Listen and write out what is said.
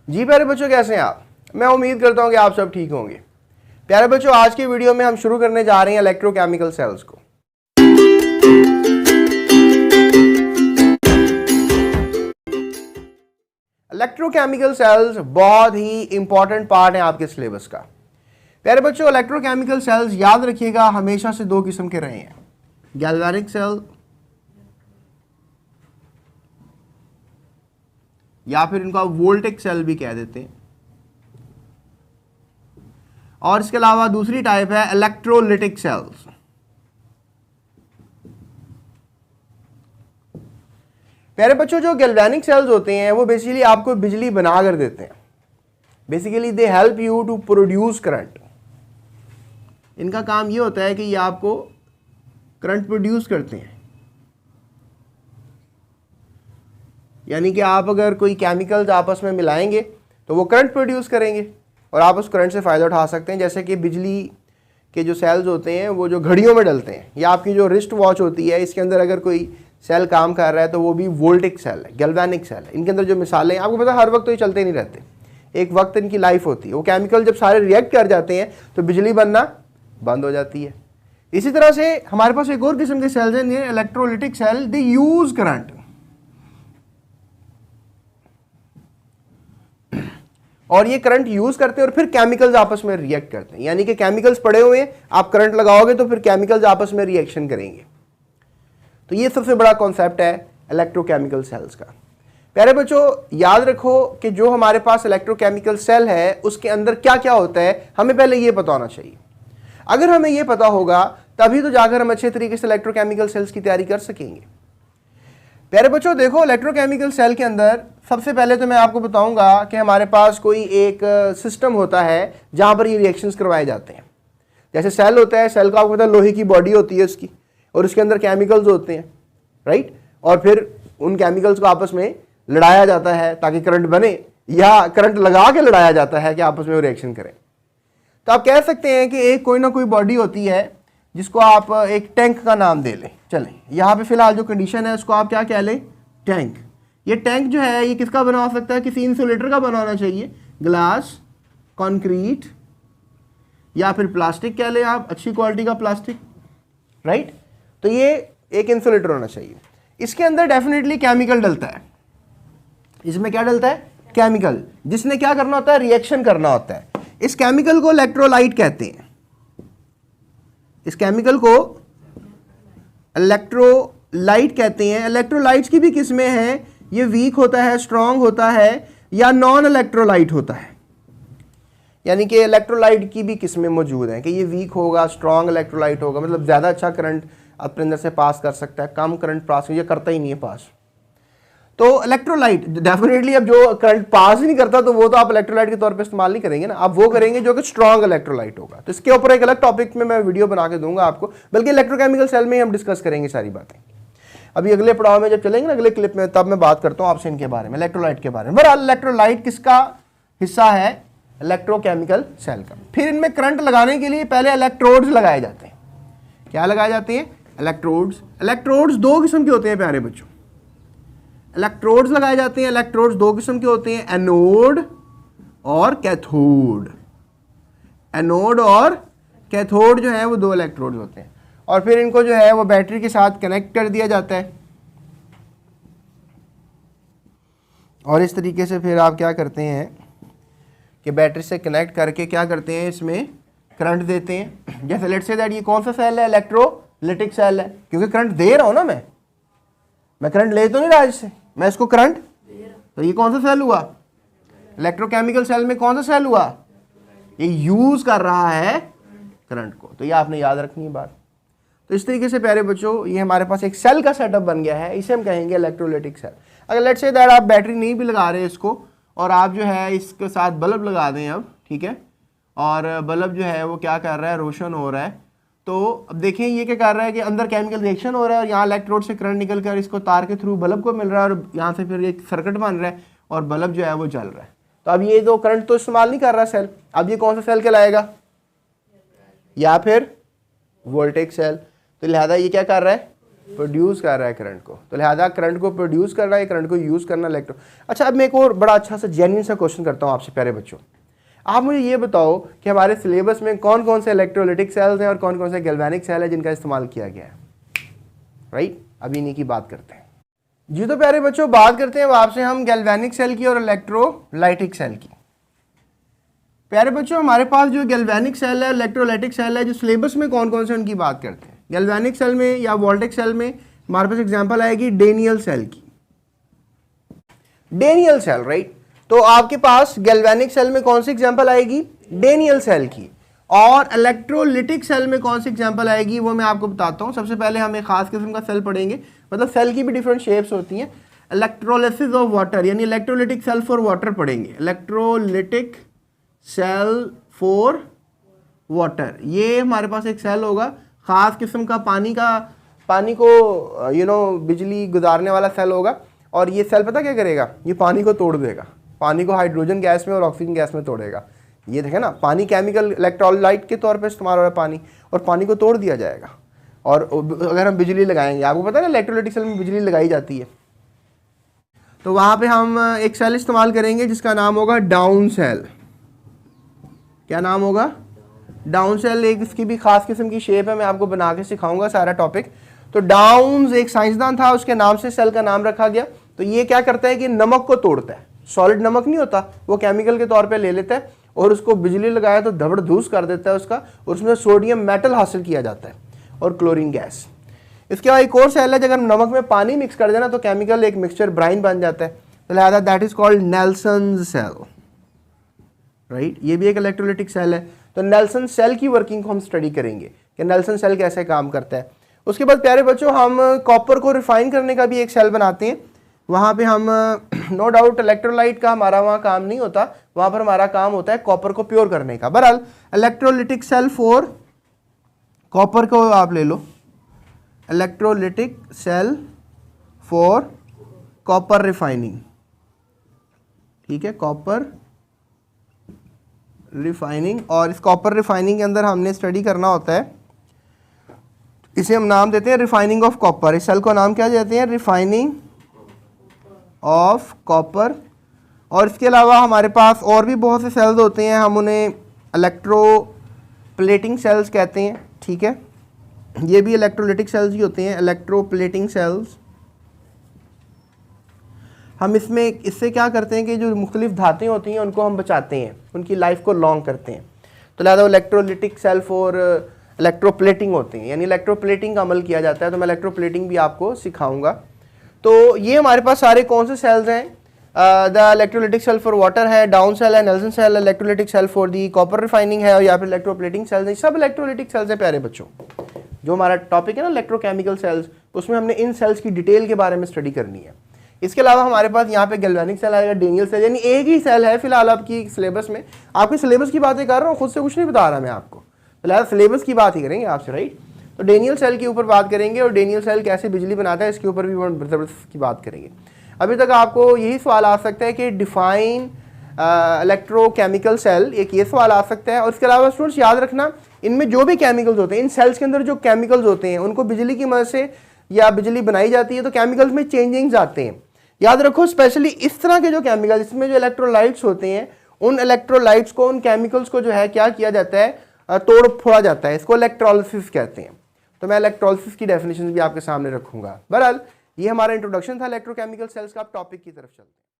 जी प्यारे बच्चों, कैसे हैं आप? मैं उम्मीद करता हूं कि आप सब ठीक होंगे। प्यारे बच्चों, आज की वीडियो में हम शुरू करने जा रहे हैं इलेक्ट्रोकेमिकल सेल्स को। इलेक्ट्रोकेमिकल सेल्स बहुत ही इंपॉर्टेंट पार्ट है आपके सिलेबस का। प्यारे बच्चों, इलेक्ट्रोकेमिकल सेल्स याद रखिएगा हमेशा से दो किस्म के रहे हैं, गैल्वेनिक सेल या फिर इनको आप वोल्टेक सेल भी कह देते हैं, और इसके अलावा दूसरी टाइप है इलेक्ट्रोलिटिक सेल्स। प्यारे बच्चों, जो गैल्वेनिक सेल्स होते हैं वो बेसिकली आपको बिजली बना कर देते हैं। Basically they help you to produce current. इनका काम ये होता है कि ये आपको करंट प्रोड्यूस करते हैं। यानी कि आप अगर कोई केमिकल्स आपस में मिलाएंगे तो वो करंट प्रोड्यूस करेंगे और आप उस करंट से फ़ायदा उठा सकते हैं। जैसे कि बिजली के जो सेल्स होते हैं वो जो घड़ियों में डलते हैं, या आपकी जो रिस्ट वॉच होती है, इसके अंदर अगर कोई सेल काम कर रहा है तो वो भी वोल्टिक सेल है, गैल्वेनिक सेल है। इनके अंदर जो मिसालें हैं, आपको पता है हर वक्त तो ये चलते नहीं रहते, एक वक्त इनकी लाइफ होती है। वो केमिकल जब सारे रिएक्ट कर जाते हैं तो बिजली बनना बंद हो जाती है। इसी तरह से हमारे पास एक और किस्म के सेल्स हैं, इलेक्ट्रोलिटिक सेल। दे यूज करंट, और ये करंट यूज करते हैं और फिर केमिकल्स आपस में रिएक्ट करते हैं। यानी कि केमिकल्स पड़े हुए हैं, आप करंट लगाओगे तो फिर केमिकल्स आपस में रिएक्शन करेंगे। तो ये सबसे बड़ा कॉन्सेप्ट है इलेक्ट्रोकेमिकल सेल्स का। प्यारे बच्चों, याद रखो कि जो हमारे पास इलेक्ट्रोकेमिकल सेल है उसके अंदर क्या क्या होता है, हमें पहले ये पता होना चाहिए। अगर हमें ये पता होगा तभी तो जाकर हम अच्छे तरीके से इलेक्ट्रोकेमिकल सेल्स की तैयारी कर सकेंगे। प्यारे बच्चों देखो, इलेक्ट्रोकेमिकल सेल के अंदर सबसे पहले तो मैं आपको बताऊंगा कि हमारे पास कोई एक सिस्टम होता है जहां पर ये रिएक्शंस करवाए जाते हैं। जैसे सेल होता है, सेल का आपको पता है लोहे की बॉडी होती है उसकी, और उसके अंदर केमिकल्स होते हैं, राइट। और फिर उन केमिकल्स को आपस में लड़ाया जाता है ताकि करंट बने, या करंट लगा के लड़ाया जाता है कि आपस में वो रिएक्शन करें। तो आप कह सकते हैं कि एक कोई ना कोई बॉडी होती है जिसको आप एक टैंक का नाम दे लें। चलें, यहाँ पे फिलहाल जो कंडीशन है उसको आप क्या कह लें, टैंक। ये टैंक जो है ये किसका बना हो सकता है, किसी इंसुलेटर का बना होना चाहिए, ग्लास, कंक्रीट या फिर प्लास्टिक कह लें आप, अच्छी क्वालिटी का प्लास्टिक, राइट। तो ये एक इंसुलेटर होना चाहिए। इसके अंदर डेफिनेटली केमिकल डलता है। इसमें क्या डलता है, केमिकल, जिसने क्या करना होता है, रिएक्शन करना होता है। इस केमिकल को इलेक्ट्रोलाइट कहते हैं। इस केमिकल को इलेक्ट्रोलाइट कहते हैं। इलेक्ट्रोलाइट्स की भी किस्में हैं, ये वीक होता है, स्ट्रांग होता है, या नॉन इलेक्ट्रोलाइट होता है। यानी कि इलेक्ट्रोलाइट की भी किस्में मौजूद हैं कि ये वीक होगा, स्ट्रांग इलेक्ट्रोलाइट होगा, मतलब ज़्यादा अच्छा करंट अपने अंदर से पास कर सकता है, कम करंट पास ये करता ही नहीं है पास। तो इलेक्ट्रोलाइट डेफिनेटली, अब जो करंट पास ही नहीं करता तो वो तो आप इलेक्ट्रोलाइट के तौर पे इस्तेमाल नहीं करेंगे ना, आप वो करेंगे जो कि स्ट्रांग इलेक्ट्रोलाइट होगा। तो इसके ऊपर एक अलग टॉपिक में मैं वीडियो बना के दूंगा आपको, बल्कि इलेक्ट्रोकेमिकल सेल में ही हम डिस्कस करेंगे सारी बातें। अभी अगले पड़ाव में जब चलेंगे ना, अगले क्लिप में, तब मैं बात करता हूँ आपसे इनके बारे में, इलेक्ट्रोलाइट के बारे में। बहरहाल इलेक्ट्रोलाइट किसका हिस्सा है, इलेक्ट्रोकेमिकल सेल का। फिर इनमें करंट लगाने के लिए पहले इलेक्ट्रोड्स लगाए जाते हैं। क्या लगाए जाते हैं, इलेक्ट्रोड्स। इलेक्ट्रोड्स दो किस्म के होते हैं प्यारे बच्चों, इलेक्ट्रोड्स लगाए जाते हैं। इलेक्ट्रोड्स दो किस्म के होते हैं, एनोड और कैथोड। एनोड और कैथोड जो है वो दो इलेक्ट्रोड्स होते हैं, और फिर इनको जो है वो बैटरी के साथ कनेक्ट कर दिया जाता है। और इस तरीके से फिर आप क्या करते हैं कि बैटरी से कनेक्ट करके क्या करते हैं, इसमें करंट देते हैं। जैसे लेट्स से दैट ये कौन सा सेल है, इलेक्ट्रोलिटिक सेल है, क्योंकि करंट दे रहा हूं ना मैं करंट ले तो नहीं रहा इससे, मैं इसको करंट, तो ये कौन सा सेल हुआ, इलेक्ट्रोकेमिकल सेल में कौन सा सेल हुआ, ये यूज कर रहा है करंट को। तो ये आपने याद रखनी है बात। तो इस तरीके से प्यारे बच्चों ये हमारे पास एक सेल का सेटअप बन गया है, इसे हम कहेंगे इलेक्ट्रोलिटिक सेल। अगर लेट्स से दैट आप बैटरी नहीं भी लगा रहे इसको, और आप जो है इसके साथ बल्ब लगा दें अब, ठीक है, और बल्ब जो है वो क्या कर रहा है, रोशन हो रहा है। तो अब देखें ये क्या कर रहा है कि अंदर केमिकल रिएक्शन हो रहा है और यहाँ इलेक्ट्रोड से करंट निकल कर इसको तार के थ्रू बल्ब को मिल रहा है, और यहाँ से फिर एक सर्किट बन रहा है और बल्ब जो है वो जल रहा है। तो अब ये जो करंट तो इस्तेमाल नहीं कर रहा सेल, अब ये कौन सा सेल कहलाएगा, या फिर वोल्टेक सेल। तो लिहाजा ये क्या कर रहा है, प्रोड्यूस कर रहा है करंट को, तो लिहाजा करंट को प्रोड्यूस कर रहा है, करंट को यूज़ करना इलेक्ट्रो। अच्छा, अब मैं एक और बड़ा अच्छा सा जेन्युइन सा क्वेश्चन करता हूँ आपसे प्यारे बच्चों। आप मुझे ये बताओ कि हमारे सिलेबस में कौन कौन से इलेक्ट्रोलिटिक सेल्स हैं और कौन कौन से गैल्वेनिक सेल है जिनका इस्तेमाल किया गया है, राइट? अभी इन्हीं की बात करते हैं जी। तो प्यारे बच्चों, बात करते हैं आपसे हम गैल्वेनिक सेल की और इलेक्ट्रोलाइटिक सेल की। प्यारे बच्चों, हमारे पास जो गैल्वेनिक सेल है, इलेक्ट्रोलाइटिक सेल है, जो सिलेबस में कौन कौन से उनकी बात करते हैं। गैल्वेनिक सेल में या वोल्टेक सेल में हमारे पास एग्जांपल आएगी डेनियल सेल की। Daniell cell, right? तो आपके पास गैल्वेनिक सेल में कौन सी एग्जांपल आएगी? डेनियल सेल की। और इलेक्ट्रोलिटिक सेल में कौन सी एग्जांपल आएगी वो मैं आपको बताता हूं। सबसे पहले हम एक खास किस्म का सेल पढ़ेंगे, मतलब सेल की भी डिफरेंट शेप्स होती हैं। इलेक्ट्रोलिसिस ऑफ वाटर यानी इलेक्ट्रोलिटिक सेल फॉर वाटर पढ़ेंगे। इलेक्ट्रोलिटिक सेल फॉर वाटर, ये हमारे पास एक सेल होगा खास किस्म का, पानी को बिजली गुजारने वाला सेल होगा। और ये सेल पता क्या करेगा? ये पानी को तोड़ देगा, पानी को हाइड्रोजन गैस में और ऑक्सीजन गैस में तोड़ेगा। ये देखें ना, पानी केमिकल इलेक्ट्रोलाइट के तौर पे इस्तेमाल हो रहा है पानी, और पानी को तोड़ दिया जाएगा। और अगर हम बिजली लगाएंगे, आपको पता है ना इलेक्ट्रोलिटिक सेल में बिजली लगाई जाती है, तो वहाँ पे हम एक सेल इस्तेमाल करेंगे जिसका नाम होगा डाउन सेल। क्या नाम होगा? Down cell. एक इसकी भी खास किस्म की शेप है, मैं आपको बना के सिखाऊंगा सारा टॉपिक। तो डाउन्स एक साइंसदान था, उसके नाम से सेल का नाम रखा गया। तो ये क्या करता है कि नमक को तोड़ता है। सॉलिड नमक नहीं होता, वो केमिकल के तौर पे ले लेता है और उसको बिजली लगाया तो धबड़ धूस कर देता है उसका, और उसमें सोडियम मेटल हासिल किया जाता है और क्लोरीन गैस। इसके बाद एक और सेल है, अगर नमक में पानी मिक्स कर देना तो केमिकल एक मिक्सचर ब्राइन बन जाता है, तो लिहाजा that is called Nelson cell, right? ये भी एक इलेक्ट्रोलिटिक सेल है। तो नेल्सन सेल की वर्किंग को हम स्टडी करेंगे कि नेल्सन सेल कैसे काम करता है। उसके बाद प्यारे बच्चों, हम कॉपर को रिफाइन करने का भी एक सेल बनाते हैं। वहाँ पे हम नो डाउट इलेक्ट्रोलाइट का हमारा वहाँ काम नहीं होता, वहाँ पर हमारा काम होता है कॉपर को प्योर करने का। बहरहाल इलेक्ट्रोलिटिक सेल फॉर कॉपर को आप ले लो, electrolytic cell for copper refining, ठीक है, कॉपर रिफाइनिंग। और इस कॉपर रिफाइनिंग के अंदर हमने स्टडी करना होता है, इसे हम नाम देते हैं रिफाइनिंग ऑफ कॉपर। इस सेल को नाम क्या देते हैं? Refining of copper. और इसके अलावा हमारे पास और भी बहुत से सेल्स होते हैं, हम उन्हें इलेक्ट्रोप्लेटिंग सेल्स कहते हैं, ठीक है? ये भी इलेक्ट्रोलिटिक सेल्स ही होते हैं, इलेक्ट्रोप्लेटिंग सेल्स। हम इससे क्या करते हैं कि जो मुख्तलिफ धातें होती हैं उनको हम बचाते हैं, उनकी लाइफ को लॉन्ग करते हैं। तो लिहाजा इलेक्ट्रोलिटिक सेल फॉर इलेक्ट्रोप्लेटिंग होते हैं, यानी इलेक्ट्रोप्लेटिंग का अमल किया जाता है। तो मैं इलेक्ट्रोप्लेटिंग भी आपको सिखाऊंगा। तो ये हमारे पास सारे कौन से सेल्स हैं? The electrolytic cell for water है, डाउन सेल है, Nelson cell, electrolytic cell for the copper refining है, और यहाँ पे इलेक्ट्रोप्लेटिंग सेल्स हैं। सब इलेक्ट्रोलिटिक सेल्स हैं प्यारे बच्चों। जो हमारा टॉपिक है ना इलेक्ट्रोकेमिकल सेल्स, उसमें हमने इन सेल्स की डिटेल के बारे में स्टडी करनी है। इसके अलावा हमारे पास यहाँ पे गैल्वेनिक सेल आएगा, डेनियल सेल, यानी एक ही सेल है फिलहाल आपकी सिलेबस में। आपके सिलेबस की बातें कर रहा हूँ, खुद से कुछ नहीं बता रहा मैं आपको, फिलहाल सिलेबस की बात ही करेंगे आपसे, राइट? तो डेनियल सेल के ऊपर बात करेंगे और डेनियल सेल कैसे बिजली बनाता है इसके ऊपर भी ज़बरदस्त की बात करेंगे। अभी तक आपको यही सवाल आ सकता है कि डिफाइन इलेक्ट्रोकेमिकल सेल, एक ये सवाल आ सकता है। और इसके अलावा स्टूडेंट्स याद रखना, इनमें जो भी केमिकल्स होते हैं, इन सेल्स के अंदर जो केमिकल्स होते हैं उनको बिजली की मदद से या बिजली बनाई जाती है, तो केमिकल्स में चेंजिंग्स आते हैं। याद रखो, स्पेशली इस तरह के जो केमिकल, इसमें जो इलेक्ट्रोलाइट्स होते हैं, उन इलेक्ट्रोलाइट्स को, उन केमिकल्स को जो है क्या किया जाता है? तोड़ फोड़ा जाता है। इसको इलेक्ट्रोलिसिस कहते हैं। तो मैं इलेक्ट्रोलिसिस की डेफिनेशन भी आपके सामने रखूंगा। बहरहाल ये हमारा इंट्रोडक्शन था इलेक्ट्रोकेमिकल सेल्स का। आप टॉपिक की तरफ चलते हैं।